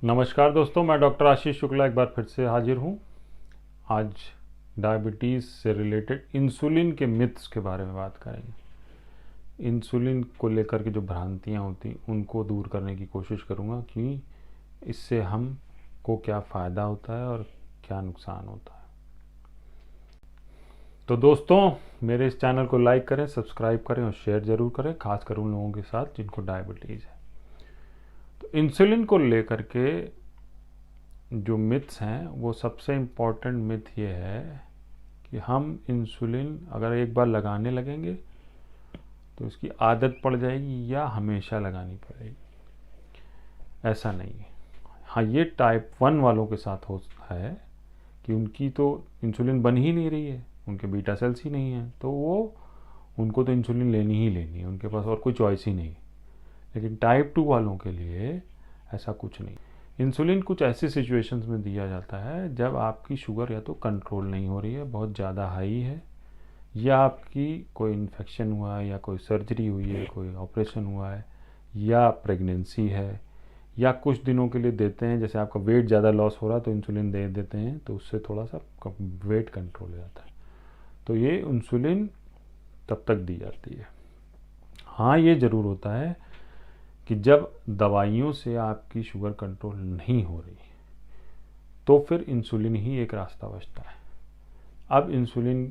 नमस्कार दोस्तों, मैं डॉक्टर आशीष शुक्ला एक बार फिर से हाजिर हूँ। आज डायबिटीज़ से रिलेटेड इंसुलिन के मिथ्स के बारे में बात करेंगे। इंसुलिन को लेकर के जो भ्रांतियाँ होती उनको दूर करने की कोशिश करूँगा कि इससे हमको क्या फ़ायदा होता है और क्या नुकसान होता है। तो दोस्तों, मेरे इस चैनल को लाइक करें, सब्सक्राइब करें और शेयर ज़रूर करें, खासकर उन लोगों के साथ जिनको डायबिटीज़ है। तो इंसुलिन को लेकर के जो मिथ्स हैं, वो सबसे इम्पॉर्टेंट मिथ ये है कि हम इंसुलिन अगर एक बार लगाने लगेंगे तो इसकी आदत पड़ जाएगी या हमेशा लगानी पड़ेगी। ऐसा नहीं है। हाँ, ये टाइप 1 वालों के साथ होता है कि उनकी तो इंसुलिन बन ही नहीं रही है, उनके बीटा सेल्स ही नहीं है, तो उनको तो इंसुलिन लेनी ही लेनी है, उनके पास और कोई चॉइस ही नहीं। लेकिन टाइप 2 वालों के लिए ऐसा कुछ नहीं। इंसुलिन कुछ ऐसी सिचुएशंस में दिया जाता है जब आपकी शुगर या तो कंट्रोल नहीं हो रही है, बहुत ज़्यादा हाई है, या आपकी कोई इन्फेक्शन हुआ है, या कोई सर्जरी हुई है, कोई ऑपरेशन हुआ है, या प्रेगनेंसी है, या कुछ दिनों के लिए देते हैं। जैसे आपका वेट ज़्यादा लॉस हो रहा है तो इंसुलिन दे देते हैं, तो उससे थोड़ा सा वेट कंट्रोल हो जाता है। तो ये इंसुलिन तब तक दी जाती है। हाँ, ये ज़रूर होता है कि जब दवाइयों से आपकी शुगर कंट्रोल नहीं हो रही तो फिर इंसुलिन ही एक रास्ता बचता है। अब इंसुलिन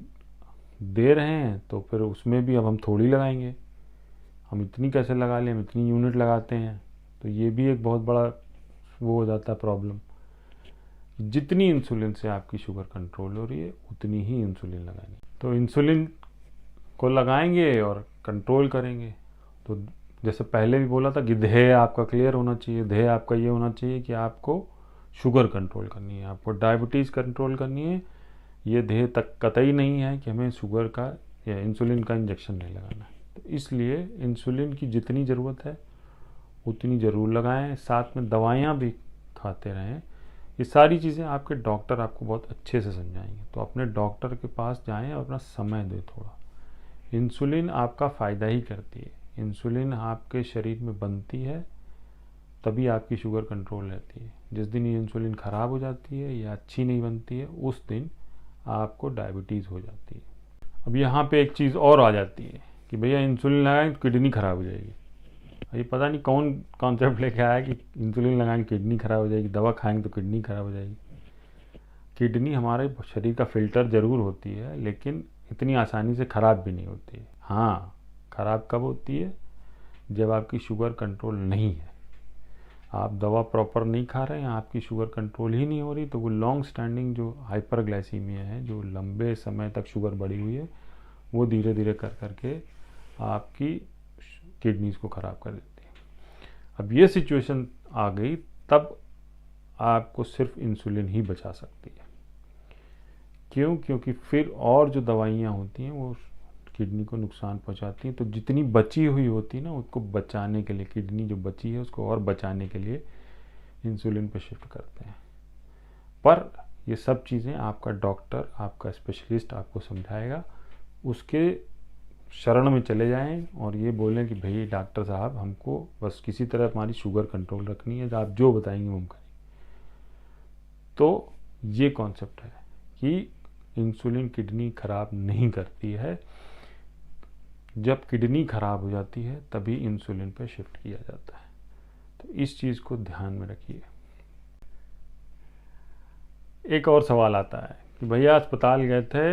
दे रहे हैं तो फिर उसमें भी अब हम थोड़ी लगाएंगे, हम इतनी कैसे लगा लें, हम इतनी यूनिट लगाते हैं, तो ये भी एक बहुत बड़ा वो हो जाता है प्रॉब्लम। जितनी इंसुलिन से आपकी शुगर कंट्रोल हो रही है उतनी ही इंसुलिन लगानी। तो इंसुलिन को लगाएंगे और कंट्रोल करेंगे। तो जैसे पहले भी बोला था कि ध्येय आपका क्लियर होना चाहिए। ध्येय आपका ये होना चाहिए कि आपको शुगर कंट्रोल करनी है, आपको डायबिटीज़ कंट्रोल करनी है। ये ध्येय तक कतई नहीं है कि हमें शुगर का या इंसुलिन का इंजेक्शन नहीं लगाना है। तो इसलिए इंसुलिन की जितनी ज़रूरत है उतनी ज़रूर लगाएं, साथ में दवाइयाँ भी खाते रहें। ये सारी चीज़ें आपके डॉक्टर आपको बहुत अच्छे से समझाएंगे। तो अपने डॉक्टर के पास जाएं और अपना समय दें थोड़ा। इंसुलिन आपका फ़ायदा ही करती है। इंसुलिन आपके शरीर में बनती है तभी आपकी शुगर कंट्रोल रहती है। जिस दिन ये इंसुलिन ख़राब हो जाती है या अच्छी नहीं बनती है उस दिन आपको डायबिटीज़ हो जाती है। अब यहाँ पे एक चीज़ और आ जाती है कि भैया इंसुलिन लगाएं तो किडनी ख़राब हो जाएगी। ये पता नहीं कौन कॉन्सेप्ट लेके आया कि इंसुलिन लगाएंगे किडनी ख़राब हो जाएगी, दवा खाएंगे तो किडनी ख़राब हो जाएगी। किडनी हमारे शरीर का फ़िल्टर ज़रूर होती है, लेकिन इतनी आसानी से ख़राब भी नहीं होती है। हाँ, ख़राब कब होती है? जब आपकी शुगर कंट्रोल नहीं है, आप दवा प्रॉपर नहीं खा रहे हैं, आपकी शुगर कंट्रोल ही नहीं हो रही, तो वो लॉन्ग स्टैंडिंग जो हाइपरग्लाइसीमिया है, जो लंबे समय तक शुगर बढ़ी हुई है, वो धीरे धीरे कर करके आपकी किडनीज को ख़राब कर देती है। अब ये सिचुएशन आ गई तब आपको सिर्फ इंसुलिन ही बचा सकती है। क्यों? क्योंकि फिर और जो दवाइयाँ होती हैं वो किडनी को नुकसान पहुंचाती हैं। तो जितनी बची हुई होती है ना, उसको बचाने के लिए, किडनी जो बची है उसको और बचाने के लिए इंसुलिन पर शिफ्ट करते हैं। पर ये सब चीज़ें आपका डॉक्टर, आपका स्पेशलिस्ट आपको समझाएगा। उसके शरण में चले जाएं और ये बोलें कि भाई डॉक्टर साहब, हमको बस किसी तरह हमारी शुगर कंट्रोल रखनी है, आप जो बताएंगे हम करेंगे। तो ये कॉन्सेप्ट है कि इंसुलिन किडनी खराब नहीं करती है। जब किडनी खराब हो जाती है तभी इंसुलिन पर शिफ्ट किया जाता है। तो इस चीज़ को ध्यान में रखिए। एक और सवाल आता है कि भैया अस्पताल गए थे,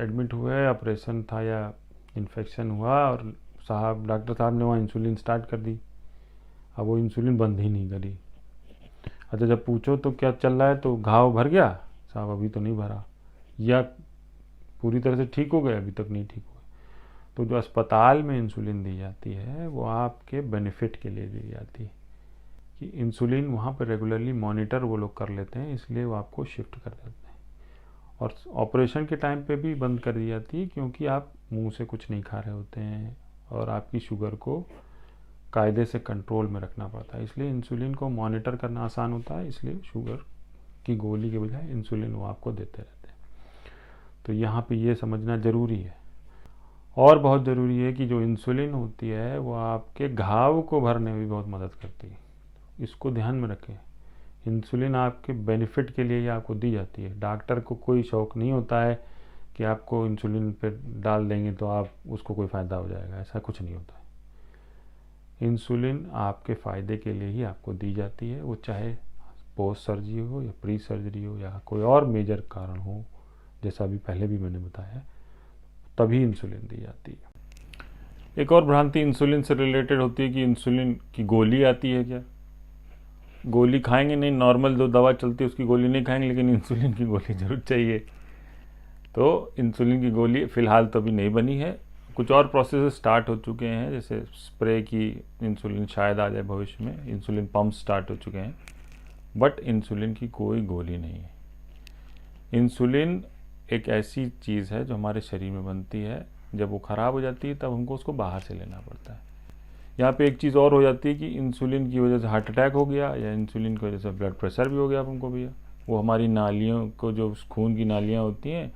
एडमिट हुए, ऑपरेशन था या इन्फेक्शन हुआ और डॉक्टर साहब ने वहाँ इंसुलिन स्टार्ट कर दी, अब वो इंसुलिन बंद ही नहीं करी। अच्छा, जब पूछो तो क्या चल रहा है, तो घाव भर गया साहब, अभी तो नहीं भरा, या पूरी तरह से ठीक हो गए, अभी तक नहीं ठीक हुआ। तो जो अस्पताल में इंसुलिन दी जाती है वो आपके बेनिफिट के लिए दी जाती है कि इंसुलिन वहाँ पर रेगुलरली मॉनिटर वो लोग कर लेते हैं, इसलिए वो आपको शिफ्ट कर देते हैं। और ऑपरेशन के टाइम पे भी बंद कर दी जाती है क्योंकि आप मुंह से कुछ नहीं खा रहे होते हैं और आपकी शुगर को कायदे से कंट्रोल में रखना पड़ता है। इसलिए इंसुलिन को मॉनिटर करना आसान होता है, इसलिए शुगर की गोली के बजाय इंसुलिन वो आपको देते रहते हैं। तो यहाँ पे ये समझना ज़रूरी है। और बहुत ज़रूरी है कि जो इंसुलिन होती है वो आपके घाव को भरने में भी बहुत मदद करती है। इसको ध्यान में रखें इंसुलिन आपके बेनिफिट के लिए ही आपको दी जाती है। डॉक्टर को कोई शौक नहीं होता है कि आपको इंसुलिन पे डाल देंगे तो आप उसको कोई फ़ायदा हो जाएगा, ऐसा कुछ नहीं होता है। इंसुलिन आपके फ़ायदे के लिए ही आपको दी जाती है, वो चाहे पोस्ट सर्जरी हो या प्री सर्जरी हो या कोई और मेजर कारण हो, जैसा अभी पहले भी मैंने बताया, तभी इंसुलिन दी जाती है। एक और भ्रांति इंसुलिन से रिलेटेड होती है कि इंसुलिन की गोली आती है क्या। गोली खाएंगे नहीं, नॉर्मल जो दवा चलती है उसकी गोली नहीं खाएंगे, लेकिन इंसुलिन की गोली जरूर चाहिए। तो इंसुलिन की गोली फ़िलहाल तो अभी नहीं बनी है, कुछ और प्रोसेस स्टार्ट हो चुके हैं, जैसे स्प्रे की इंसुलिन शायद आ जाए भविष्य में, इंसुलिन पंप स्टार्ट हो चुके हैं, बट इंसुलिन की कोई गोली नहीं है। इंसुलिन एक ऐसी चीज़ है जो हमारे शरीर में बनती है, जब वो ख़राब हो जाती है तब हमको उसको बाहर से लेना पड़ता है। यहाँ पे एक चीज़ और हो जाती है कि इंसुलिन की वजह से हार्ट अटैक हो गया या इंसुलिन की वजह से ब्लड प्रेशर भी हो गया हमको भैया, वो हमारी नालियों को, जो खून की नालियाँ होती हैं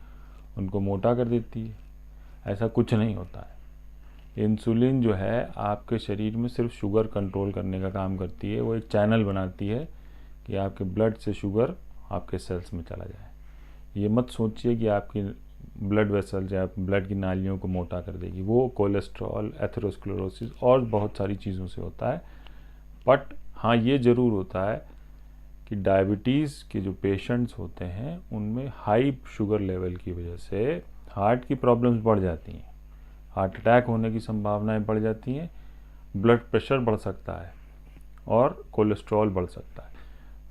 उनको मोटा कर देती है। ऐसा कुछ नहीं होता है। इंसुलिन जो है आपके शरीर में सिर्फ शुगर कंट्रोल करने का काम करती है, वो एक चैनल बनाती है कि आपके ब्लड से शुगर आपके सेल्स में चला जाए। ये मत सोचिए कि आपकी ब्लड वेसल या ब्लड की नालियों को मोटा कर देगी, वो कोलेस्ट्रॉल, एथेरोस्क्लेरोसिस और बहुत सारी चीज़ों से होता है। बट हाँ, ये ज़रूर होता है कि डायबिटीज़ के जो पेशेंट्स होते हैं उनमें हाई शुगर लेवल की वजह से हार्ट की प्रॉब्लम्स बढ़ जाती हैं, हार्ट अटैक होने की संभावनाएं बढ़ जाती हैं, ब्लड प्रेशर बढ़ सकता है और कोलेस्ट्रॉल बढ़ सकता है।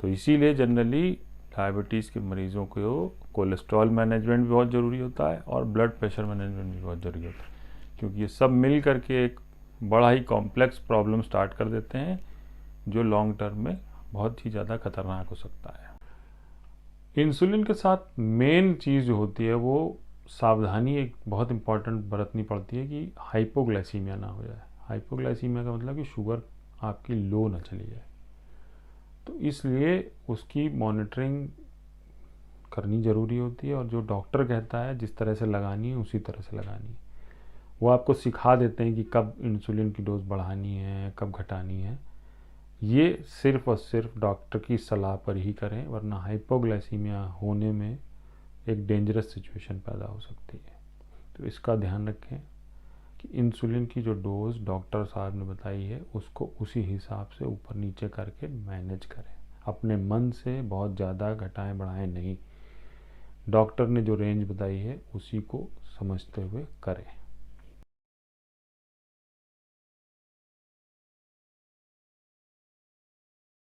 तो इसीलिए जनरली डायबिटीज़ के मरीज़ों को कोलेस्ट्रॉल मैनेजमेंट भी बहुत ज़रूरी होता है और ब्लड प्रेशर मैनेजमेंट भी बहुत ज़रूरी होता है, क्योंकि ये सब मिल करके एक बड़ा ही कॉम्प्लेक्स प्रॉब्लम स्टार्ट कर देते हैं जो लॉन्ग टर्म में बहुत ही ज़्यादा खतरनाक हो सकता है। इंसुलिन के साथ मेन चीज़ जो होती है वो सावधानी एक बहुत इम्पॉर्टेंट बरतनी पड़ती है कि हाइपोग्लाइसीमिया ना हो जाए। हाइपोग्लाइसीमिया का मतलब कि शुगर आपकी लो ना चली जाए, तो इसलिए उसकी मॉनिटरिंग करनी ज़रूरी होती है और जो डॉक्टर कहता है जिस तरह से लगानी है उसी तरह से लगानी है। वो आपको सिखा देते हैं कि कब इंसुलिन की डोज बढ़ानी है, कब घटानी है। ये सिर्फ और सिर्फ डॉक्टर की सलाह पर ही करें, वरना हाइपोग्लाइसीमिया होने में एक डेंजरस सिचुएशन पैदा हो सकती है। तो इसका ध्यान रखें कि इंसुलिन की जो डोज डॉक्टर साहब ने बताई है उसको उसी हिसाब से ऊपर नीचे करके मैनेज करें। अपने मन से बहुत ज़्यादा घटाएं बढ़ाएं नहीं, डॉक्टर ने जो रेंज बताई है उसी को समझते हुए करें।